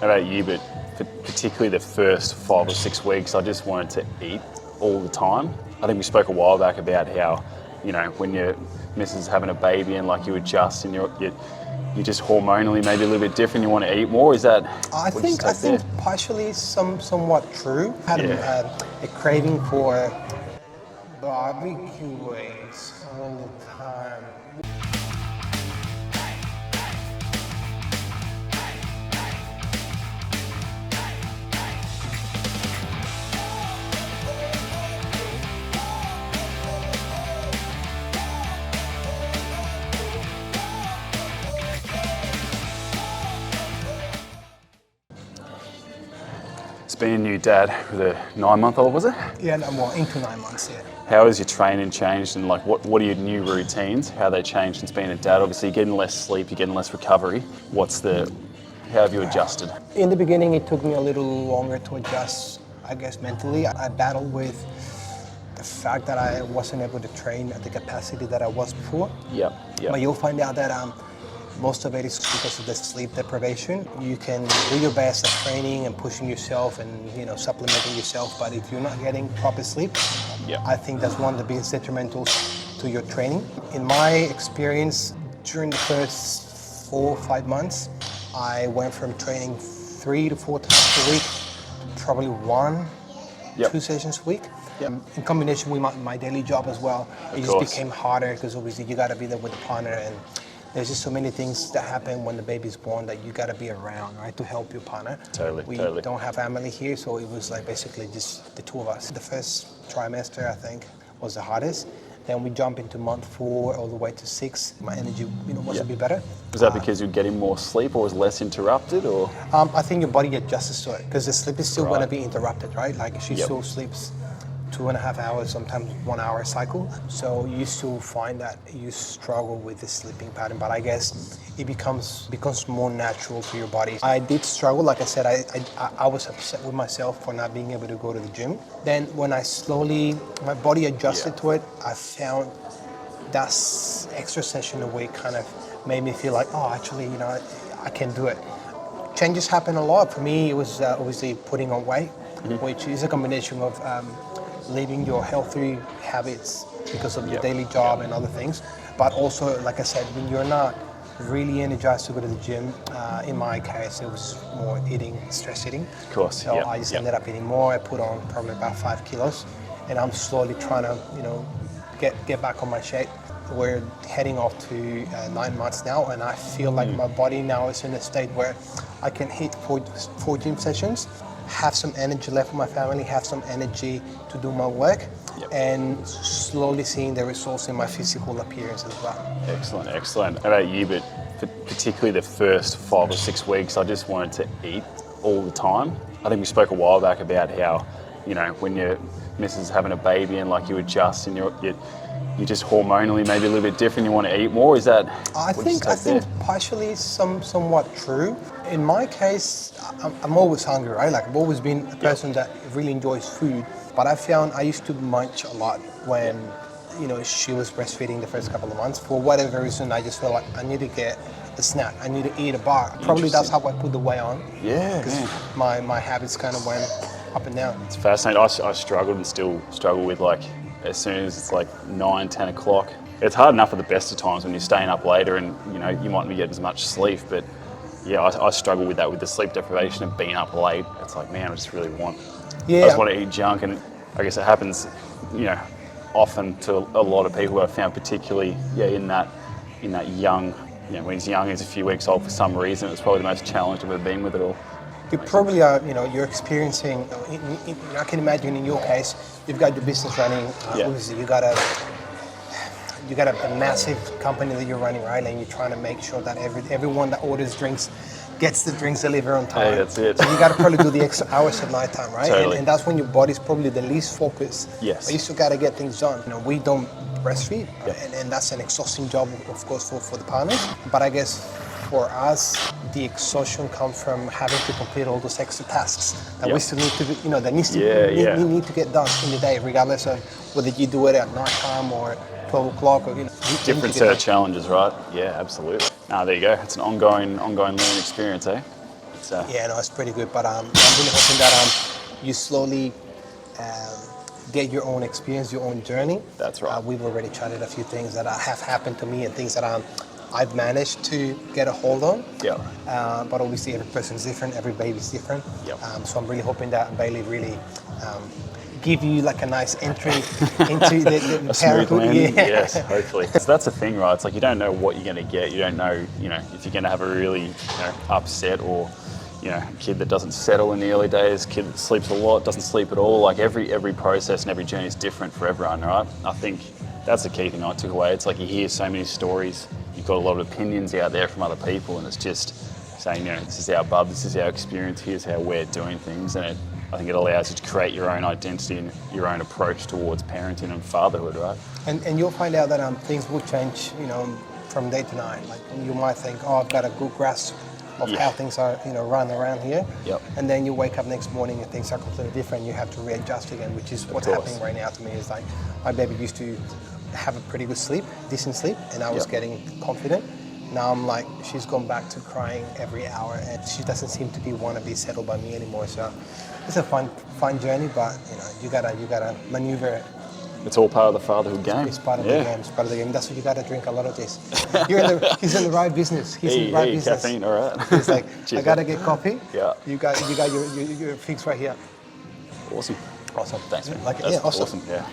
How about you? But particularly the first 5 or 6 weeks, I just wanted to eat all the time. I think we spoke a while back about how, you know, when your missus is having a baby and like you adjust and you're just hormonally maybe a little bit different, you want to eat more. Is that? I think partially somewhat true. I had a craving for barbecue wings all the time. Being a new dad with a 9-month-old, was it? Yeah, well, into 9 months, yeah. How has your training changed, and like what are your new routines? How they changed since being a dad? Obviously, you're getting less sleep, you're getting less recovery. How have you adjusted? In the beginning, it took me a little longer to adjust, I guess, mentally. I battled with the fact that I wasn't able to train at the capacity that I was before. Yep. But you'll find out that most of it is because of the sleep deprivation. You can do your best at training and pushing yourself and supplementing yourself, but if you're not getting proper sleep, I think that's one of the biggest detrimentals to your training. In my experience, during the first 4 or 5 months, I went from training 3 to 4 times a week, probably 2 sessions a week. In combination with my daily job as well, it just became harder because obviously you got to be there with the partner, and there's just so many things that happen when the baby's born that you got to be around, right, to help your partner. We don't have family here, so it was like basically just the two of us. The first trimester, I think, was the hardest. Then we jump into month 4 all the way to 6. My energy, was a bit better. Was that because you're getting more sleep, or was less interrupted, or? I think your body adjusts to it because the sleep is still going to be interrupted, right? Like she still sleeps 2.5 hours, sometimes 1 hour cycle. So you still find that you struggle with the sleeping pattern, but I guess it becomes more natural to your body. I did struggle, like I said, I was upset with myself for not being able to go to the gym. Then when my body adjusted to it, I found that extra session a week kind of made me feel like, actually, I can do it. Changes happen a lot. For me, it was obviously putting on weight, which is a combination of leaving your healthy habits because of your daily job and other things. But also, like I said, when you're not really energized to go to the gym, in my case, it was more stress eating. Of course. So I just ended up eating more. I put on probably about 5 kilos, and I'm slowly trying to, get back on my shape. We're heading off to 9 months now, and I feel like my body now is in a state where I can hit 4 gym sessions, have some energy left for my family, have some energy to do my work, and slowly seeing the results in my physical appearance as well. Excellent. How about you? But particularly the first 5 or 6 weeks, I just wanted to eat all the time. I think we spoke a while back about how, when your missus is having a baby and like you adjust and you're just hormonally maybe a little bit different, you want to eat more. Is that? I think partially somewhat true. In my case, I'm always hungry, right? Like I've always been a person that really enjoys food, but I found I used to munch a lot when she was breastfeeding the first couple of months. For whatever reason, I just felt like I need to get a snack. I need to eat a bar. Probably that's how I put the weight on. Because my habits kind of went up and down. It's fascinating. I struggled and still struggle with like as soon as it's like 9, 10 o'clock. It's hard enough at the best of times when you're staying up later and you might not get as much sleep, but I struggle with that, with the sleep deprivation and being up late. It's like, man, I just really want to eat junk, and I guess it happens, often to a lot of people. I've found particularly, in that young, when he's young, he's a few weeks old for some reason. It's probably the most challenged I've ever been with it all. You probably are, you're experiencing, I can imagine in your case, you've got your business running, obviously you got a massive company that you're running, right? And you're trying to make sure that everyone that orders drinks gets the drinks delivered on time. Hey, that's it. So you got to probably do the extra hours at night time, right? Totally. And that's when your body's probably the least focused. Yes. But you still got to get things done. We don't breastfeed, and that's an exhausting job, of course, for the partners. But I guess for us, the exhaustion comes from having to complete all those extra tasks that we still need to do, that needs to need to get done in the day, regardless of whether you do it at night time or 12 o'clock or different set of challenges, right? Yeah, absolutely. There you go. It's an ongoing learning experience, eh? Yeah, no, it's pretty good. But I'm really hoping that you slowly get your own experience, your own journey. That's right. We've already chatted a few things that have happened to me and things that I've managed to get a hold on. Yeah. But obviously every person's different, every baby's different. Yep. So I'm really hoping that Bailey really give you like a nice entry into the parenthood. Landing. Yeah. Yes, hopefully. So that's the thing, right? It's like you don't know what you're going to get. You don't know, if you're going to have a really upset or a kid that doesn't settle in the early days, kid that sleeps a lot, doesn't sleep at all. Like every process and every journey is different for everyone, right? I think that's the key thing I took away. It's like you hear so many stories, you've got a lot of opinions out there from other people, and it's just saying, this is our bub, this is our experience, here's how we're doing things, and I think it allows you to create your own identity and your own approach towards parenting and fatherhood, right? And you'll find out that things will change, from day to night. Like you might think, I've got a good grasp of how things are, run around here. Yep. And then you wake up next morning and things are completely different. You have to readjust again, which is what's happening right now to me. Is like my baby used to have a pretty good sleep, decent sleep, and I was getting confident. Now I'm like, she's gone back to crying every hour, and she doesn't seem to want to be settled by me anymore. So it's a fun journey, but you gotta maneuver. It's all part of the fatherhood game. It's part of the game. It's part of the game. That's what you gotta drink a lot of this. He's in the right business. He's in the right business. Caffeine, all right. He's like, I gotta get coffee. Yeah. You got your fix right here. Awesome. Awesome. Thanks, man. Like, That's awesome. awesome. Yeah.